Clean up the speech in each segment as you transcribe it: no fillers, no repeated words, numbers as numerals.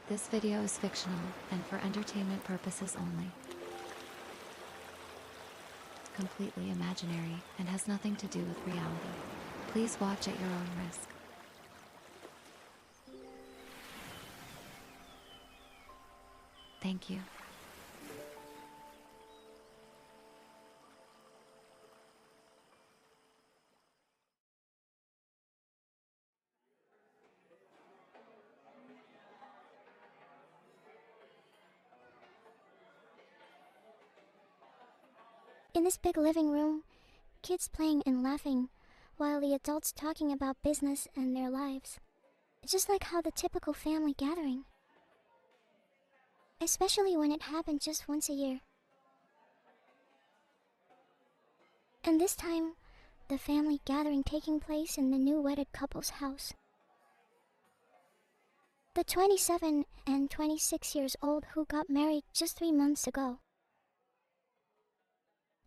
This video is fictional and for entertainment purposes only. Completely imaginary and has nothing to do with reality. Please watch at your own risk. Thank you. In this big living room, kids playing and laughing, while the adults talking about business and their lives. Just like how the typical family gathering. Especially when it happened just once a year. And this time, the family gathering taking place in the new wedded couple's house. The 27 and 26 years old who got married just 3 months ago.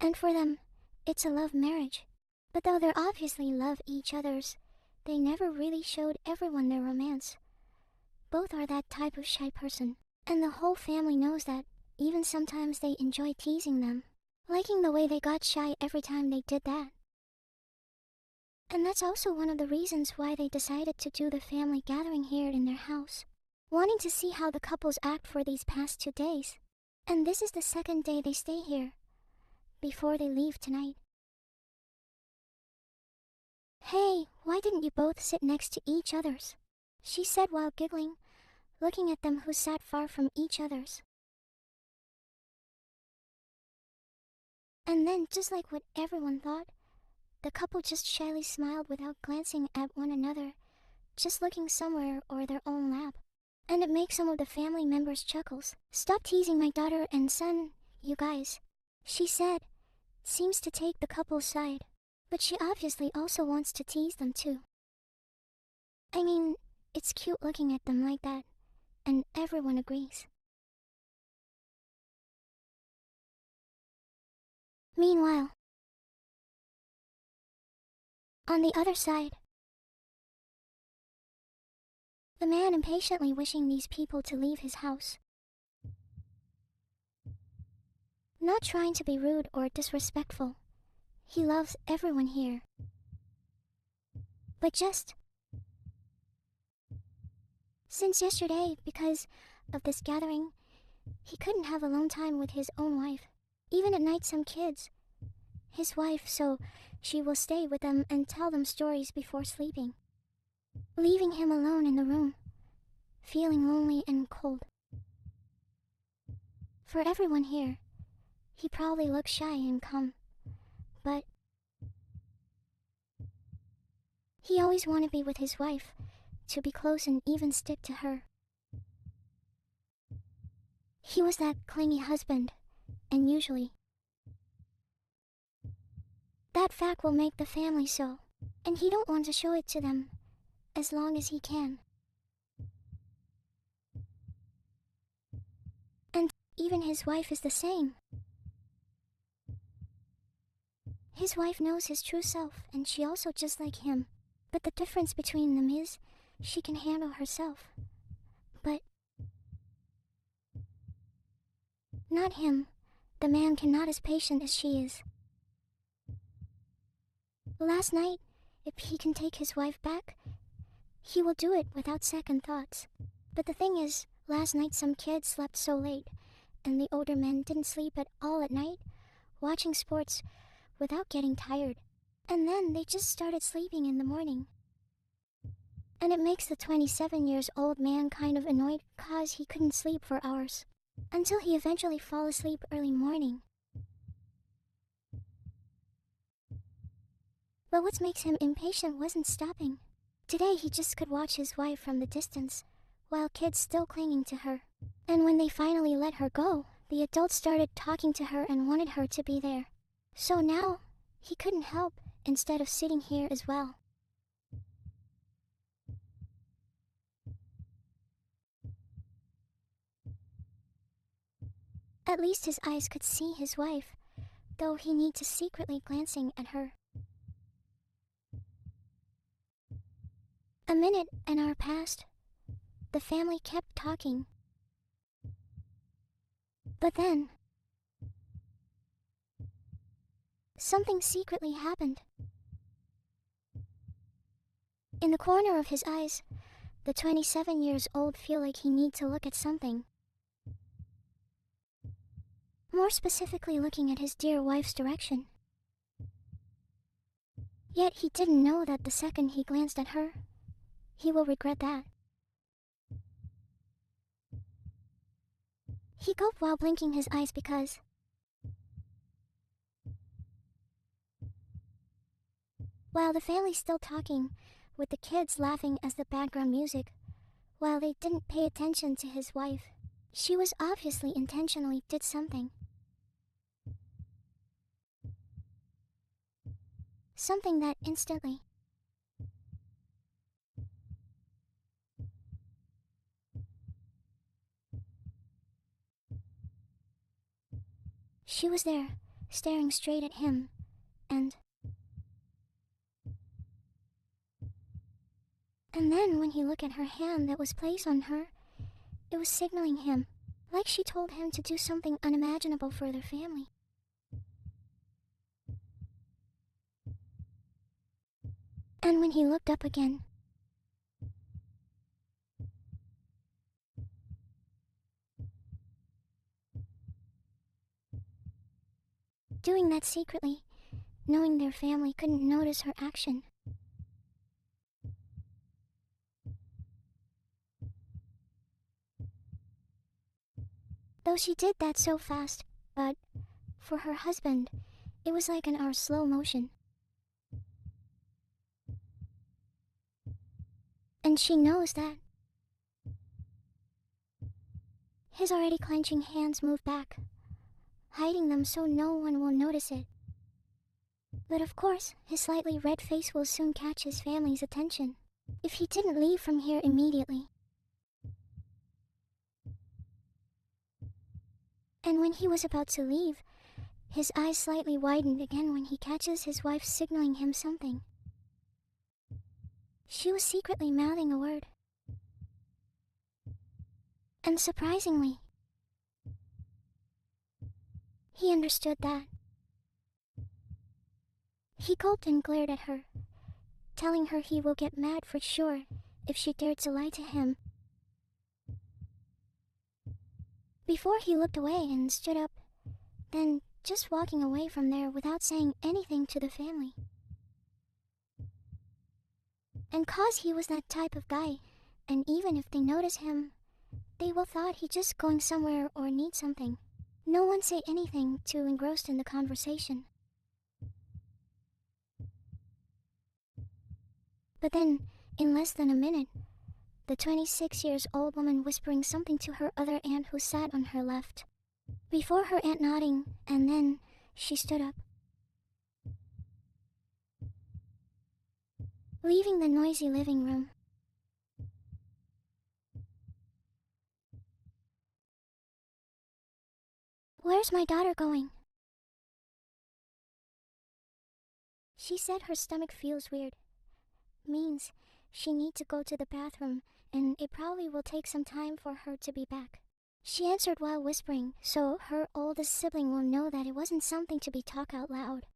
And for them, it's a love marriage. But though they obviously love each other's, they never really showed everyone their romance. Both are that type of shy person, and the whole family knows that. Even sometimes they enjoy teasing them, liking the way they got shy every time they did that. And that's also one of the reasons why they decided to do the family gathering here in their house, wanting to see how the couples act for these past 2 days. And this is the second day they stay here, before they leave tonight. "Hey, why didn't you both sit next to each other's?" she said while giggling, looking at them who sat far from each other's. And then, just like what everyone thought, the couple just shyly smiled without glancing at one another, just looking somewhere or their own lap. And it makes some of the family members chuckles. "Stop teasing my daughter and son, you guys," she said. Seems to take the couple's side, but she obviously also wants to tease them too. I mean, it's cute looking at them like that, and everyone agrees. Meanwhile, on the other side, the man impatiently wishing these people to leave his house. Not trying to be rude or disrespectful. He loves everyone here. But just since yesterday, because of this gathering, he couldn't have alone time with his own wife. Even at night, some kids. His wife, so she will stay with them and tell them stories before sleeping. Leaving him alone in the room, feeling lonely and cold. For everyone here, he probably looks shy and calm, but he always wanted to be with his wife, to be close and even stick to her. He was that clingy husband, and usually, that fact will make the family so, and he don't want to show it to them, as long as he can. And even his wife is the same. His wife knows his true self, and she also just like him. But the difference between them is, she can handle herself. But not him. The man cannot as patient as she is. Last night, if he can take his wife back, he will do it without second thoughts. But the thing is, last night some kids slept so late, and the older men didn't sleep at all at night, watching sports without getting tired. And then they just started sleeping in the morning. And it makes the 27-year-old man kind of annoyed cause he couldn't sleep for hours. Until he eventually fall asleep early morning. But what makes him impatient wasn't stopping. Today he just could watch his wife from the distance, while kids still clinging to her. And when they finally let her go, the adults started talking to her and wanted her to be there. So now, he couldn't help instead of sitting here as well. At least his eyes could see his wife, though he need to secretly glancing at her. A minute, an hour passed. The family kept talking. But then, something secretly happened. In the corner of his eyes, the 27 years old feel like he need to look at something. More specifically looking at his dear wife's direction. Yet he didn't know that the second he glanced at her, he will regret that. He gulped while blinking his eyes because while the family's still talking, with the kids laughing as the background music, while they didn't pay attention to his wife, she was obviously intentionally did something. Something that instantly she was there, staring straight at him, and then when he looked at her hand that was placed on her, it was signaling him, like she told him to do something unimaginable for their family. And when he looked up again, doing that secretly, knowing their family couldn't notice her action. Though she did that so fast, but for her husband, it was like an hour slow motion. And she knows that. His already clenching hands move back, hiding them so no one will notice it. But of course, his slightly red face will soon catch his family's attention, if he didn't leave from here immediately. And when he was about to leave, his eyes slightly widened again when he catches his wife signaling him something. She was secretly mouthing a word. And surprisingly, he understood that. He gulped and glared at her, telling her he will get mad for sure if she dared to lie to him. Before he looked away and stood up, then just walking away from there without saying anything to the family. And cause he was that type of guy, and even if they notice him, they will thought he just going somewhere or need something. No one say anything too engrossed in the conversation. But then, in less than a minute, the 26 years old woman whispering something to her other aunt who sat on her left. Before her aunt nodding, and then she stood up. Leaving the noisy living room. Where's my daughter going? She said her stomach feels weird. Means she need to go to the bathroom, and it probably will take some time for her to be back. She answered while whispering, so her oldest sibling will know that it wasn't something to be talked out loud.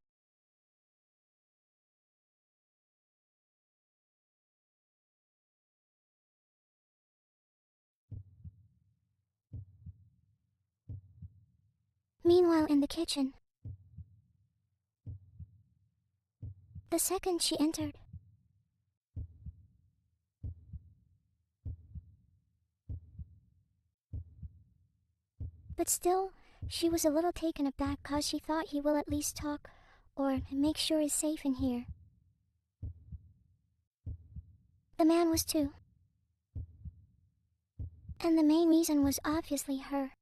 Meanwhile in the kitchen, the second she entered, but still, she was a little taken aback cause she thought he will at least talk or make sure he's safe in here. The man was too. And the main reason was obviously her.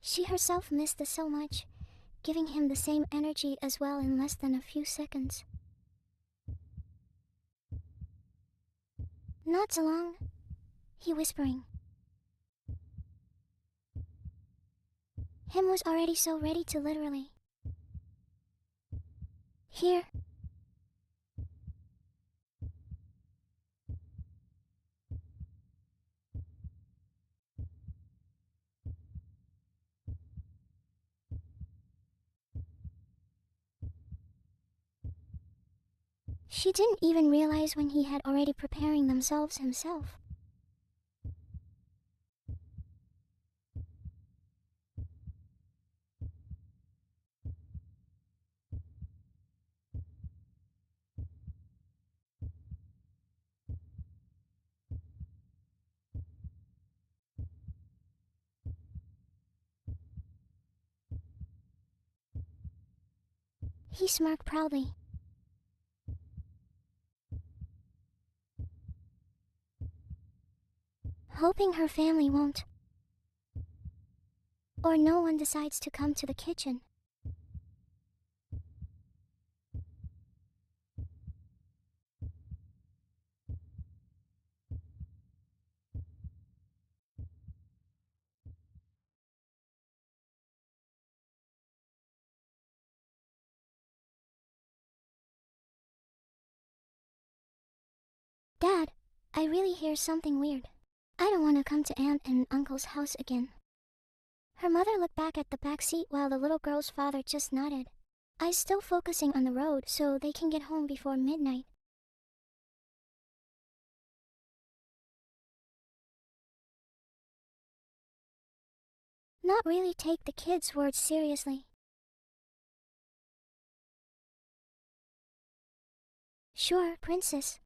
She herself missed this so much, giving him the same energy as well in less than a few seconds. Not so long, he whispering. Him was already so ready to literally. Here. She didn't even realize when he had already preparing themselves himself. He smirked proudly. Hoping her family won't. Or no one decides to come to the kitchen. Dad, I really hear something weird. I don't want to come to Aunt and Uncle's house again. Her mother looked back at the back seat while the little girl's father just nodded. Eyes still focusing on the road so they can get home before midnight. Not really take the kids' words seriously. Sure, princess.